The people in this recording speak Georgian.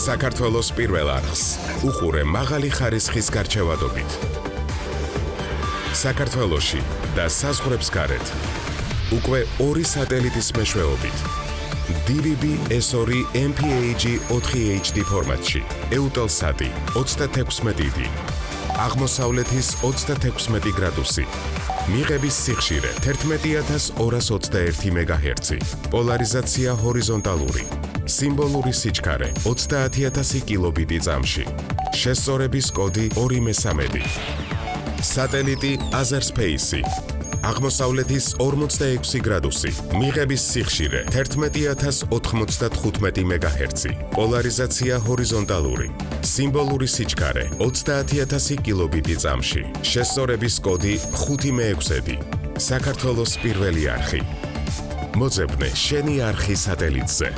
საქართველოს პირველ არხს უყურე მაღალი ხარისხის გარჩევადობით. საქართველოში და საზღვრებს გარეთ უკვე 2 სატელიტის მეშვეობით. DVB S2 MPAG 4HD ფორმატში, Eutelsat 36D, აღმოსავლეთის 36 გრადუსი, მიღების სიხშირე 11221 MHz, პოლარიზაცია ჰორიზონტალური, სიმბოლური სიჩქარე 30000 კილობიტი წამში, შესწორების კოდი 2/13, სატელიტი Azerspace, აღმოსავლეთის 46 გრადუსი, მიღების სიხშირე 11095 MHz, პოლარიზაცია ჰორიზონტალური, სიმბოლური სიჩქარე 30000 კილობიტი წამში, შესწორების კოდი 5/6, საქართველოს პირველი არხი. მოძებნე შენი არხი სატელიტზე.